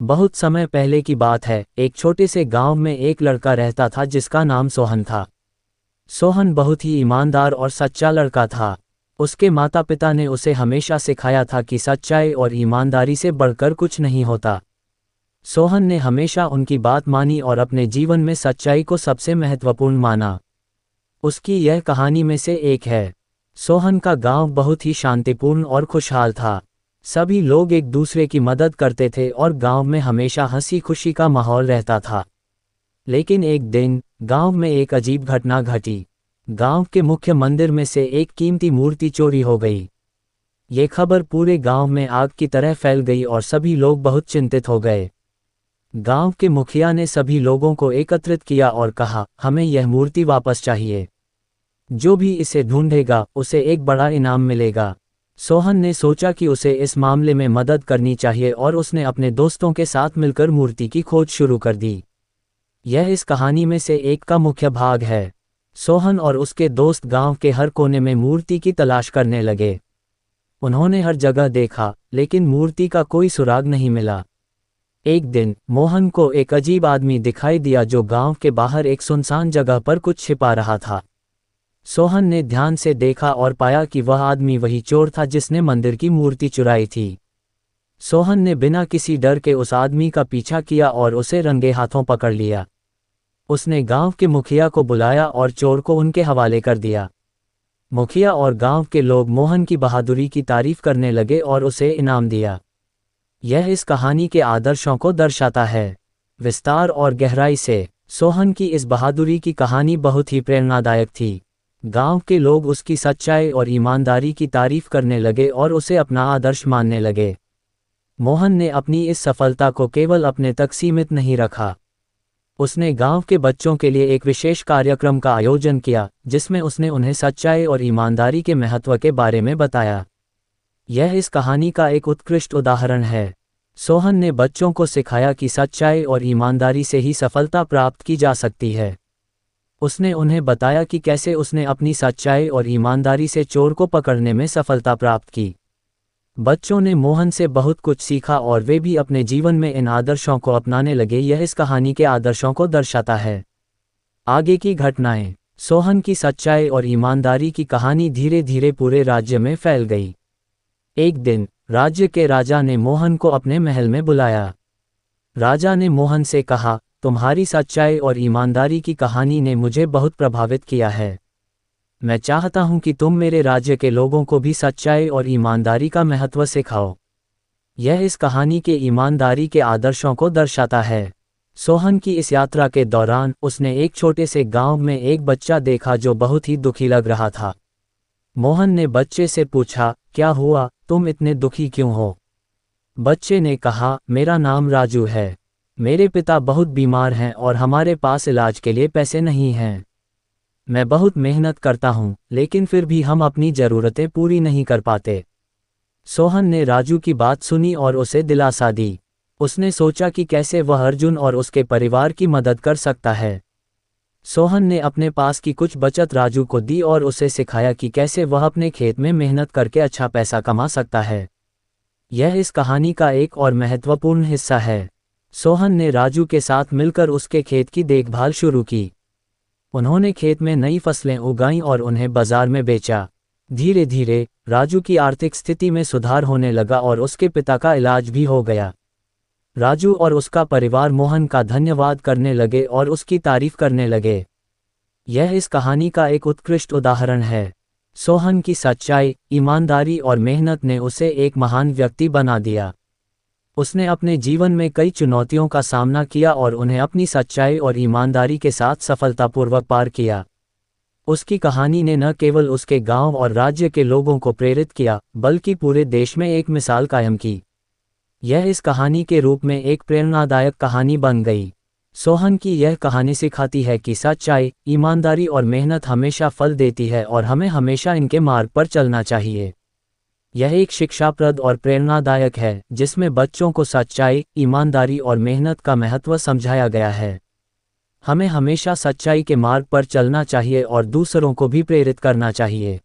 बहुत समय पहले की बात है। एक छोटे से गांव में एक लड़का रहता था जिसका नाम सोहन था। सोहन बहुत ही ईमानदार और सच्चा लड़का था। उसके माता पिता ने उसे हमेशा सिखाया था कि सच्चाई और ईमानदारी से बढ़कर कुछ नहीं होता। सोहन ने हमेशा उनकी बात मानी और अपने जीवन में सच्चाई को सबसे महत्वपूर्ण माना। उसकी यह कहानी में से एक है। सोहन का गांव बहुत ही शांतिपूर्ण और खुशहाल था। सभी लोग एक दूसरे की मदद करते थे और गांव में हमेशा हंसी खुशी का माहौल रहता था। लेकिन एक दिन गांव में एक अजीब घटना घटी। गांव के मुख्य मंदिर में से एक कीमती मूर्ति चोरी हो गई। ये खबर पूरे गांव में आग की तरह फैल गई और सभी लोग बहुत चिंतित हो गए। गांव के मुखिया ने सभी लोगों को एकत्रित किया और कहा, हमें यह मूर्ति वापस चाहिए। जो भी इसे ढूंढेगा उसे एक बड़ा इनाम मिलेगा। सोहन ने सोचा कि उसे इस मामले में मदद करनी चाहिए और उसने अपने दोस्तों के साथ मिलकर मूर्ति की खोज शुरू कर दी। यह इस कहानी में से एक का मुख्य भाग है। सोहन और उसके दोस्त गांव के हर कोने में मूर्ति की तलाश करने लगे। उन्होंने हर जगह देखा, लेकिन मूर्ति का कोई सुराग नहीं मिला। एक दिन मोहन को एक अजीब आदमी दिखाई दिया जो गांव के बाहर एक सुनसान जगह पर कुछ छिपा रहा था। सोहन ने ध्यान से देखा और पाया कि वह आदमी वही चोर था जिसने मंदिर की मूर्ति चुराई थी। सोहन ने बिना किसी डर के उस आदमी का पीछा किया और उसे रंगे हाथों पकड़ लिया। उसने गांव के मुखिया को बुलाया और चोर को उनके हवाले कर दिया। मुखिया और गांव के लोग मोहन की बहादुरी की तारीफ करने लगे और उसे इनाम दिया। यह इस कहानी के आदर्शों को दर्शाता है। विस्तार और गहराई से सोहन की इस बहादुरी की कहानी बहुत ही प्रेरणादायक थी। गांव के लोग उसकी सच्चाई और ईमानदारी की तारीफ करने लगे और उसे अपना आदर्श मानने लगे। मोहन ने अपनी इस सफलता को केवल अपने तक सीमित नहीं रखा। उसने गांव के बच्चों के लिए एक विशेष कार्यक्रम का आयोजन किया, जिसमें उसने उन्हें सच्चाई और ईमानदारी के महत्व के बारे में बताया। यह इस कहानी का एक उत्कृष्ट उदाहरण है। सोहन ने बच्चों को सिखाया कि सच्चाई और ईमानदारी से ही सफलता प्राप्त की जा सकती है। उसने उन्हें बताया कि कैसे उसने अपनी सच्चाई और ईमानदारी से चोर को पकड़ने में सफलता प्राप्त की। बच्चों ने मोहन से बहुत कुछ सीखा और वे भी अपने जीवन में इन आदर्शों को अपनाने लगे। यह इस कहानी के आदर्शों को दर्शाता है। आगे की घटनाएं। सोहन की सच्चाई और ईमानदारी की कहानी धीरे धीरे पूरे राज्य में फैल गई। एक दिन राज्य के राजा ने मोहन को अपने महल में बुलाया। राजा ने मोहन से कहा, तुम्हारी सच्चाई और ईमानदारी की कहानी ने मुझे बहुत प्रभावित किया है। मैं चाहता हूं कि तुम मेरे राज्य के लोगों को भी सच्चाई और ईमानदारी का महत्व सिखाओ। यह इस कहानी के ईमानदारी के आदर्शों को दर्शाता है। सोहन की इस यात्रा के दौरान उसने एक छोटे से गांव में एक बच्चा देखा जो बहुत ही दुखी लग रहा था। मोहन ने बच्चे से पूछा, क्या हुआ, तुम इतने दुखी क्यों हो? बच्चे ने कहा, मेरा नाम राजू है। मेरे पिता बहुत बीमार हैं और हमारे पास इलाज के लिए पैसे नहीं हैं। मैं बहुत मेहनत करता हूं, लेकिन फिर भी हम अपनी ज़रूरतें पूरी नहीं कर पाते। सोहन ने राजू की बात सुनी और उसे दिलासा दी। उसने सोचा कि कैसे वह अर्जुन और उसके परिवार की मदद कर सकता है। सोहन ने अपने पास की कुछ बचत राजू को दी और उसे सिखाया कि कैसे वह अपने खेत में मेहनत करके अच्छा पैसा कमा सकता है। यह इस कहानी का एक और महत्वपूर्ण हिस्सा है। सोहन ने राजू के साथ मिलकर उसके खेत की देखभाल शुरू की। उन्होंने खेत में नई फसलें उगाईं और उन्हें बाजार में बेचा। धीरे धीरे राजू की आर्थिक स्थिति में सुधार होने लगा और उसके पिता का इलाज भी हो गया। राजू और उसका परिवार मोहन का धन्यवाद करने लगे और उसकी तारीफ करने लगे। यह इस कहानी का एक उत्कृष्ट उदाहरण है। सोहन की सच्चाई, ईमानदारी और मेहनत ने उसे एक महान व्यक्ति बना दिया। उसने अपने जीवन में कई चुनौतियों का सामना किया और उन्हें अपनी सच्चाई और ईमानदारी के साथ सफलतापूर्वक पार किया। उसकी कहानी ने न केवल उसके गांव और राज्य के लोगों को प्रेरित किया, बल्कि पूरे देश में एक मिसाल कायम की। यह इस कहानी के रूप में एक प्रेरणादायक कहानी बन गई। सोहन की यह कहानी सिखाती है कि सच्चाई, ईमानदारी और मेहनत हमेशा फल देती है और हमें हमेशा इनके मार्ग पर चलना चाहिए। यह एक शिक्षाप्रद और प्रेरणादायक है, जिसमें बच्चों को सच्चाई, ईमानदारी और मेहनत का महत्व समझाया गया है। हमें हमेशा सच्चाई के मार्ग पर चलना चाहिए और दूसरों को भी प्रेरित करना चाहिए।